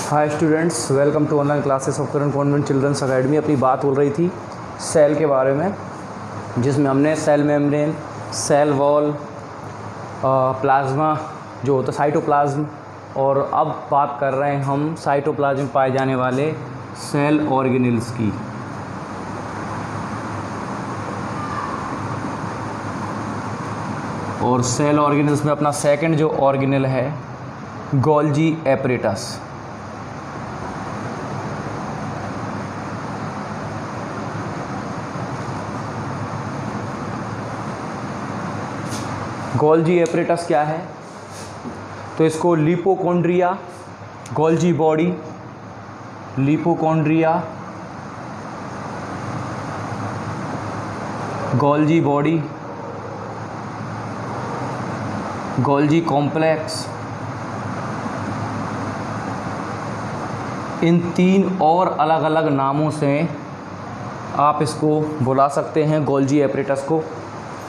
Hi students, welcome to online classes of current convent children's academy. अपनी बात हो रही थी सेल के बारे में, जिसमें हमने cell membrane, cell wall, plasma जो होता है साइटोप्लाज्म, और अब बात कर रहे हैं हम साइटोप्लाज्म में पाए जाने वाले सेल ऑर्गेनेल्स की। और सेल ऑर्गेनेल्स में अपना सेकंड जो ऑर्गेनेल है गोल्जी एपरेटस। गोल्जी एपरेटस क्या है? तो इसको lipochondria, Golgi body, lipochondria, Golgi body, Golgi complex, इन तीन और अलग अलग नामों से आप इसको बुला सकते हैं गोल्जी एपरेटस को।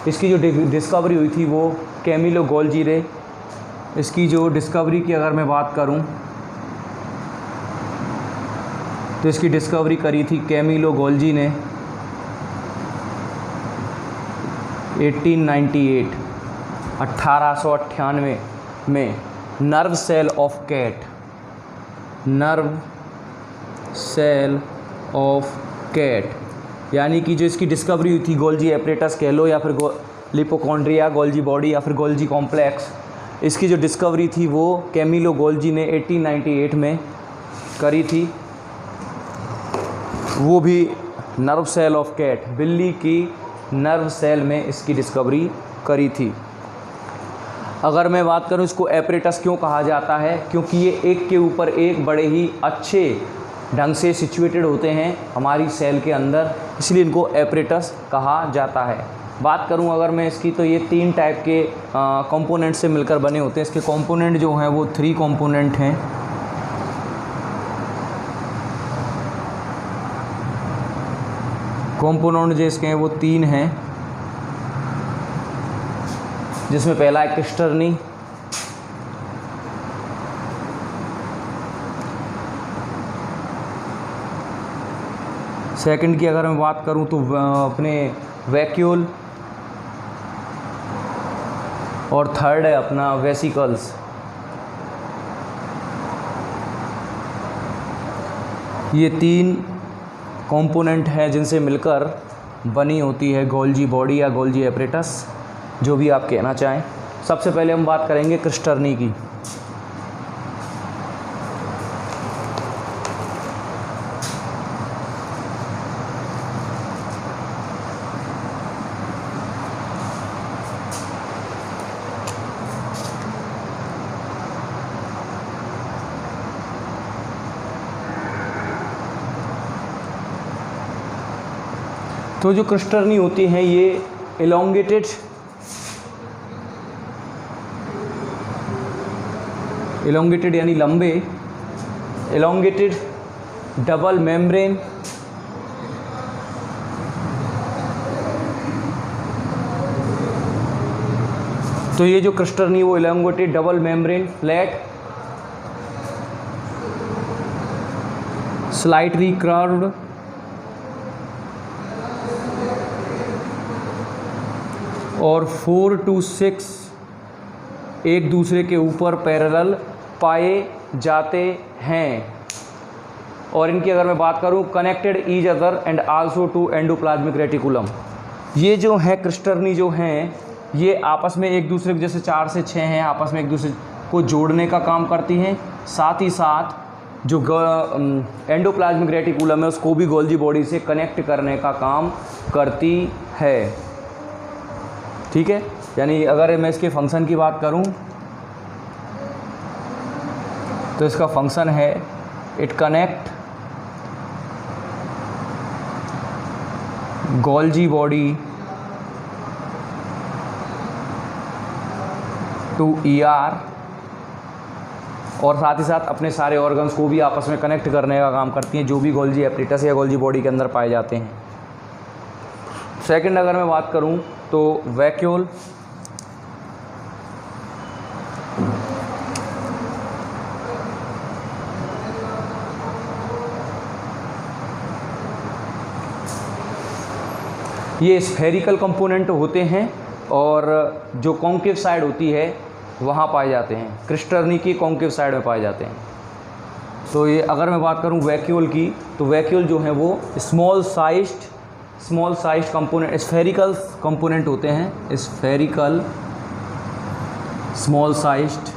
इसकी जो डिस्कवरी हुई थी वो कैमिलो गोल्जी ने। इसकी जो डिस्कवरी की अगर मैं बात करूं तो इसकी डिस्कवरी करी थी कैमिलो गोल्जी ने 1898 में nerve cell of cat, nerve cell of cat, यानी कि जो इसकी डिस्कवरी हुई थी गोल्जी एपरेटस कह लो या फिर लिपोकॉन्ड्रिया, गोल्जी बॉडी या फिर गोल्जी कॉम्प्लेक्स, इसकी जो डिस्कवरी थी वो कैमिलो गोल्जी ने 1898 में करी थी। वो भी नर्व सेल ऑफ कैट, बिल्ली की नर्व सेल में इसकी डिस्कवरी करी थी। अगर मैं बात करूं इसको एपरेटस क्यों कहा जाता है, क्योंकि ये एक के ऊपर एक बड़े ही अच्छे ढंग से सिचुएटेड होते हैं हमारी सेल के अंदर, इसलिए इनको एपरेटस कहा जाता है। बात करूं अगर मैं इसकी, तो ये तीन टाइप के कंपोनेंट से मिलकर बने होते हैं। इसके कंपोनेंट जो हैं वो 3 कंपोनेंट हैं। कंपोनेंट जो इसके हैं वो 3 हैं, जिसमें पहला है क्रिस्टर्नी, सेकंड की अगर मैं बात करूं तो अपने वैक्यूल, और थर्ड है अपना वेसिकल्स। ये 3 कंपोनेंट हैं जिनसे मिलकर बनी होती है गोल्जी बॉडी या गोल्जी एपरेटस, जो भी आप कहना चाहें। सबसे पहले हम बात करेंगे क्रिस्टर्नी की। तो जो क्रिस्टर्नी होती हैं ये इलोंगेटेड यानी लंबे, इलोंगेटेड डबल मेम्ब्रेन, तो ये जो क्रिस्टर्नी वो elongated double membrane, flat, slightly curved, और 4 to 6 एक दूसरे के ऊपर पैरेलल पाए जाते हैं। और इनकी अगर मैं बात करूं, connected each other and also to endoplasmic reticulum. ये जो है क्रिस्टर्नी जो हैं ये आपस में एक दूसरे के, जैसे 4 से 6 हैं, आपस में एक दूसरे को जोड़ने का काम करती हैं। साथ ही साथ जो एंडोप्लाज्मिक रेटिकुलम है उसको भी गोल्जी बॉडी से कनेक्ट करने का काम करती है। ठीक है, यानी अगर मैं इसके फंक्शन की बात करूं तो इसका फंक्शन है it connect Golgi body to ER, और साथ ही साथ अपने सारे ऑर्गन्स को भी आपस में कनेक्ट करने का काम करती हैं, जो भी गोल्जी एपरेटस या गोल्जी बॉडी के अंदर पाए जाते हैं। सेकंड अगर मैं बात करूं तो वैक्यूल, ये स्फेरिकल कंपोनेंट होते हैं और जो कॉन्केव साइड होती है वहाँ पाए जाते हैं, क्रिस्टर्नी की कॉन्केव साइड में पाए जाते हैं। तो ये अगर मैं बात करूँ वैक्यूल की, तो वैक्यूल जो है वो small sized component, spherical component होते हैं, स्फेरिकल स्मॉल साइज्ड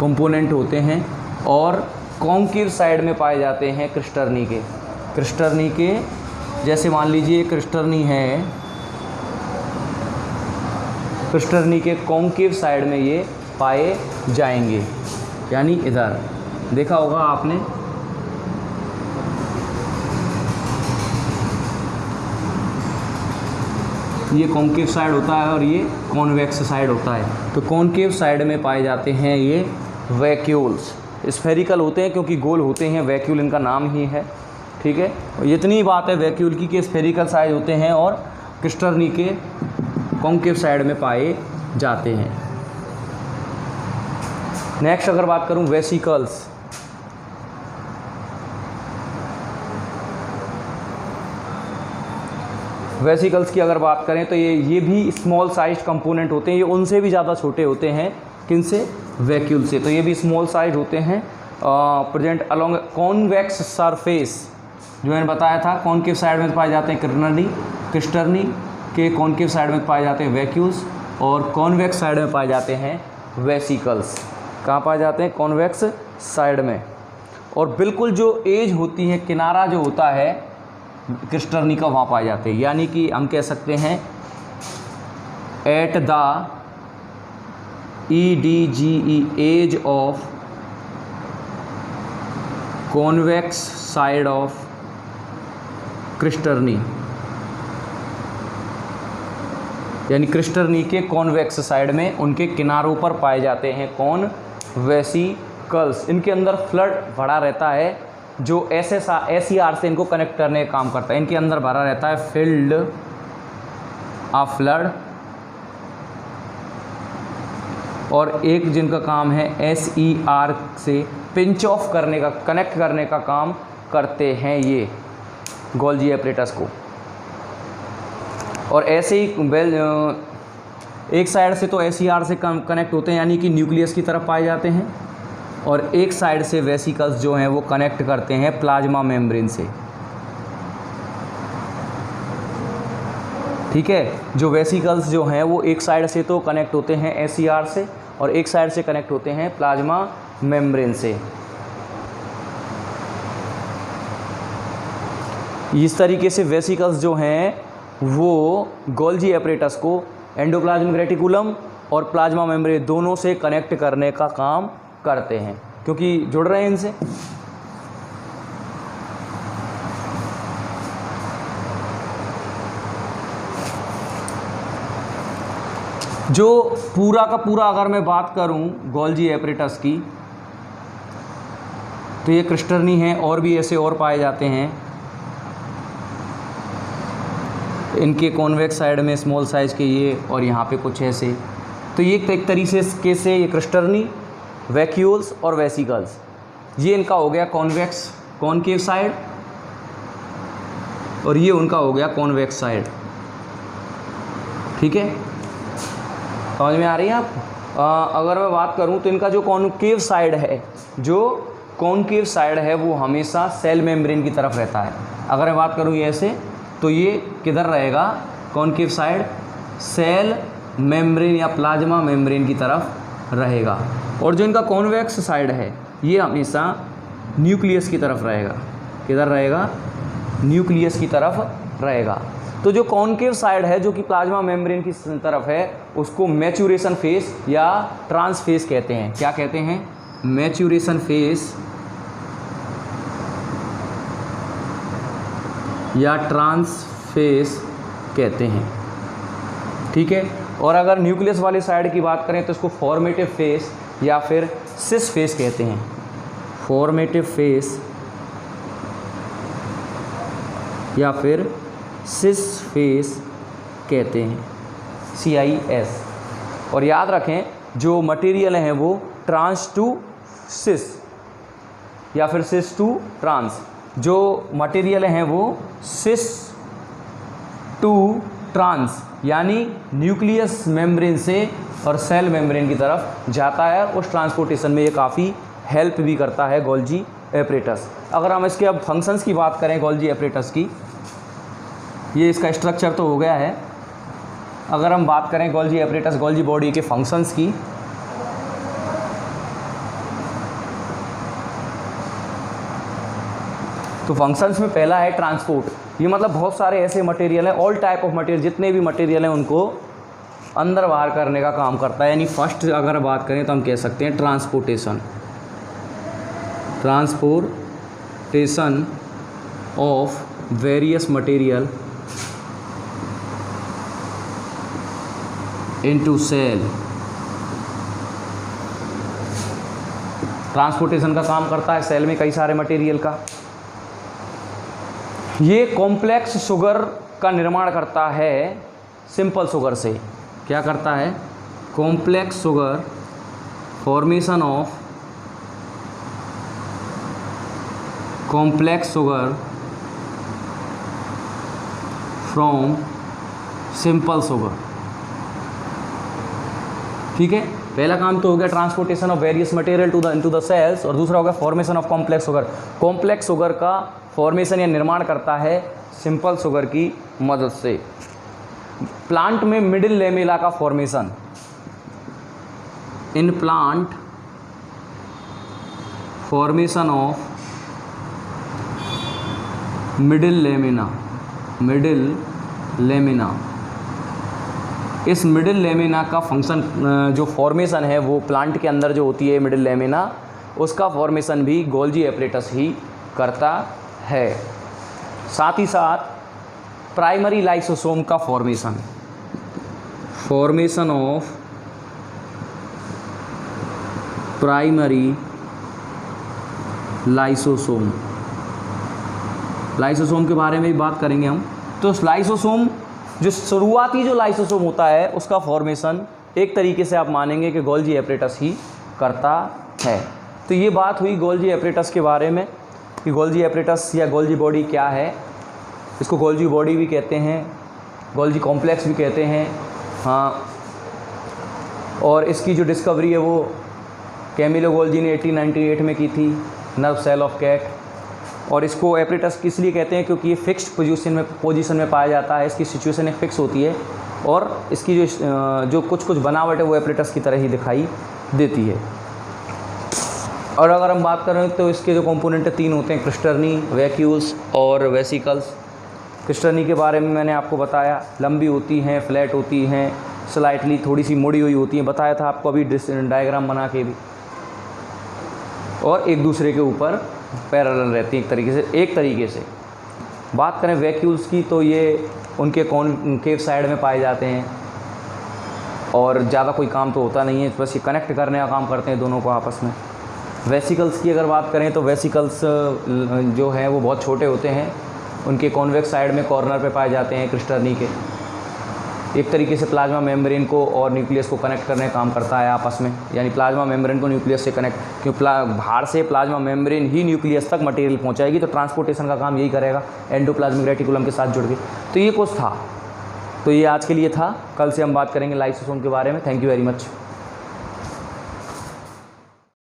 कंपोनेंट होते हैं और कॉन्केव साइड में पाए जाते हैं क्रिस्टर्नी के। जैसे मान लीजिए क्रिस्टर्नी है, क्रिस्टर्नी के कॉन्केव साइड में ये पाए जाएंगे, यानी इधर देखा होगा आपने, ये कॉन्केव साइड होता है और ये कॉन्वेक्स साइड होता है। तो कॉन्केव साइड में पाए जाते हैं ये वैक्यूल्स। स्फेरिकल होते हैं क्योंकि गोल होते हैं, वैक्यूल इनका नाम ही है, ठीक है। इतनी बात है वैक्यूल की कि स्फेरिकल साइज होते हैं और क्रिस्टर्नी के कॉन्केव साइड में पाए जाते हैं। नेक्स्ट अगर बात करूं वेसिकल्स, वेसिकल्स की अगर बात करें तो ये भी स्मॉल साइज कंपोनेंट होते हैं, ये उनसे भी ज़्यादा छोटे होते हैं, किनसे, वैक्यूल से। तो ये भी स्मॉल साइज होते हैं, प्रेजेंट अलोंग कॉन्वेक्स सरफेस, जो मैंने बताया था कॉन्केव साइड में पाए जाते हैं क्रिस्टर्नी के कॉन्केव साइड में पाए जाते हैं वैक्यूल्स और कॉन्वेक्स साइड में पाए जाते हैं वेसिकल्स। कहाँ पाए जाते हैं, कॉन्वेक्स साइड में। और बिल्कुल जो एज होती है, किनारा जो होता है क्रिस्टर्नी का, वहाँ पाए जाते हैं। यानी कि हम कह सकते हैं at the EDGE edge of convex side of cisternae, यानी क्रिस्टर्नी के कॉन्वेक्स साइड में उनके किनारों पर पाए जाते हैं कौन, वेसिकल्स। इनके अंदर फ्लड भरा रहता है, जो SER से इनको कनेक्ट करने का काम करता है। इनके अंदर भरा रहता है फील्ड ऑफ फ्लड, और एक जिनका काम है SER से पिंच ऑफ करने का, कनेक्ट करने का काम करते हैं ये गोल्जी एपरेटस को। और ऐसे ही एक साइड से तो SER से कनेक्ट होते हैं, यानी कि न्यूक्लियस की तरफ पाए जाते हैं, और एक साइड से वेसिकल्स जो हैं वो कनेक्ट करते हैं प्लाज्मा मेम्ब्रेन से, ठीक है। जो वेसिकल्स जो हैं वो एक साइड से तो कनेक्ट होते हैं SER से और एक साइड से कनेक्ट होते हैं प्लाज्मा मेम्ब्रेन से। इस तरीके से वेसिकल्स जो हैं वो गोल्जी एपरेटस को एंडोप्लाज्मिक रेटिकुलम और प्लाज्मा मेम्ब्रेन दोनों से कनेक्ट करने का काम करते हैं, क्योंकि जुड़ रहे हैं इनसे। जो पूरा का पूरा अगर मैं बात करूं गोल्जी एपरेटस की, तो ये क्रिस्टर्नी है, और भी ऐसे और पाए जाते हैं। इनके कॉन्वेक्स साइड में स्मॉल साइज के ये, और यहाँ पे कुछ ऐसे। तो ये एक तरीके से ये क्रिस्टर्नी, वैक्यूल्स और वेसिकल्स, ये इनका हो गया कॉन्केव साइड, और ये उनका हो गया कॉन्वेक्स साइड, ठीक है। समझ में आ रही है आपको। अगर मैं बात करूं तो इनका जो कॉन्केव साइड है वो हमेशा सेल मेम्ब्रेन की तरफ रहता है। अगर मैं बात करूं ये ऐसे, तो ये किधर रहेगा, कॉन्केव साइड सेल मेम्ब्रेन या प्लाज्मा मेम्ब्रेन की तरफ रहेगा। और जो इनका कॉन्वेक्स साइड है ये हमेशा न्यूक्लियस की तरफ रहेगा। किधर रहेगा, न्यूक्लियस की तरफ रहेगा। तो जो कॉन्केव साइड है जो कि प्लाज्मा मेम्ब्रेन की तरफ है, उसको मैच्यूरेशन फेस या ट्रांस फेस कहते हैं। क्या कहते हैं, मैच्यूरेशन फेस या ट्रांस फेस कहते हैं, ठीक है। और अगर न्यूक्लियस वाली साइड की बात करें तो इसको फॉर्मेटिव फेस या फिर सिस फेस कहते हैं। फॉर्मेटिव फेस या फिर सिस फेस कहते हैं, CIS। और याद रखें जो मटेरियल हैं वो ट्रांस टू सिस या फिर सिस टू ट्रांस, जो मटेरियल हैं वो सिस टू ट्रांस, यानी न्यूक्लियस मेम्ब्रेन से और सेल मेम्ब्रेन की तरफ जाता है। उस ट्रांसपोर्टेशन में ये काफ़ी हेल्प भी करता है गोल्जी एपरेटस। अगर हम इसके अब फंक्शंस की बात करें गोल्जी एपरेटस की, ये इसका स्ट्रक्चर तो हो गया है। अगर हम बात करें गोल्जी एपरेटस गोल्जी बॉडी के फंक्शंस की, तो फंक्शंस में पहला है ट्रांसपोर्ट। ये मतलब बहुत सारे ऐसे मटेरियल हैं, ऑल टाइप ऑफ मटेरियल, जितने भी मटेरियल हैं उनको अंदर बाहर करने का काम करता है। यानी फर्स्ट अगर बात करें तो हम कह सकते हैं transportation of various material into cell. Transportation का काम करता है सेल में कई सारे मटेरियल का। ये कॉम्प्लेक्स शुगर का निर्माण करता है सिंपल शुगर से। क्या करता है? Complex sugar, formation of complex sugar from simple sugar. ठीक है, पहला काम तो हो गया transportation of various material into the cells, और दूसरा हो गया formation of complex sugar. Complex sugar का फॉर्मेशन या निर्माण करता है सिंपल शुगर की मदद से। प्लांट में मिडिल लेमेला का formation, in plant formation of middle lamina. इस मिडिल लेमिना का फंक्शन जो फॉर्मेशन है वो प्लांट के अंदर जो होती है मिडिल लेमिना, उसका फॉर्मेशन भी गोल्जी एपरेटस ही करता है। साथ ही साथ प्राइमरी लाइसोसोम का फॉर्मेशन ऑफ प्राइमरी लाइसोसोम के बारे में भी बात करेंगे हम। तो लाइसोसोम जो शुरुआती जो लाइसोसोम होता है उसका फॉर्मेशन एक तरीके से आप मानेंगे कि गोल्जी एपरेटस ही करता है। तो ये बात हुई गोल्जी एपरेटस के बारे में कि गोल्जी एपरेटस या गोल्जी बॉडी क्या है। इसको गोल्जी बॉडी भी कहते हैं, गोल्जी कॉम्प्लेक्स भी कहते हैं। हाँ, और इसकी जो डिस्कवरी है वो कैमिलो गोल्जी ने 1898 में की थी, नर्व सेल ऑफ कैट। और इसको एपरेटस किस लिए कहते हैं? क्योंकि ये फिक्स्ड पोजीशन में पाया जाता है, इसकी सिचुएशन एक फिक्स होती है और इसकी जो कुछ बनावट है वो एपरेटस की तरह ही दिखाई देती है। और अगर हम बात करें तो इसके जो कंपोनेंट 3 होते हैं, क्रिस्टर्नी, वैक्यूल्स और वेसिकल्स। क्रिस्टर्नी के बारे में मैंने आपको बताया, लंबी होती हैं, फ्लैट होती हैं, स्लाइटली थोड़ी सी मुड़ी हुई होती हैं, बताया था आपको अभी डायग्राम बना के भी, और एक दूसरे के ऊपर पैरेलल रहती हैं एक तरीके से। बात करें वैक्यूल्स की तो ये उनके कॉनकेव साइड में पाए जाते हैं और ज़्यादा कोई काम तो होता नहीं है, बस ये कनेक्ट करने का काम करते हैं दोनों को आपस में। वेसिकल्स की अगर बात करें तो वेसिकल्स जो हैं वो बहुत छोटे होते हैं, उनके कॉन्वेक्स साइड में कॉर्नर पे पाए जाते हैं क्रिस्टर्नी के। एक तरीके से प्लाज्मा मेम्ब्रेन को और न्यूक्लियस को कनेक्ट करने का काम करता है आपस में, यानी प्लाज्मा मेम्ब्रेन को न्यूक्लियस से कनेक्ट, क्योंकि बाहर से प्लाज्मा मेम्ब्रेन ही न्यूक्लियस तक मटेरियल पहुंचाएगी, तो ट्रांसपोर्टेशन का काम यही करेगा एंडोप्लाज्मिक रेटिकुलम के साथ जुड़ के। तो ये कुछ था, तो ये आज के लिए था। कल से हम बात करेंगे लाइसोसोम के बारे में। Thank you very much.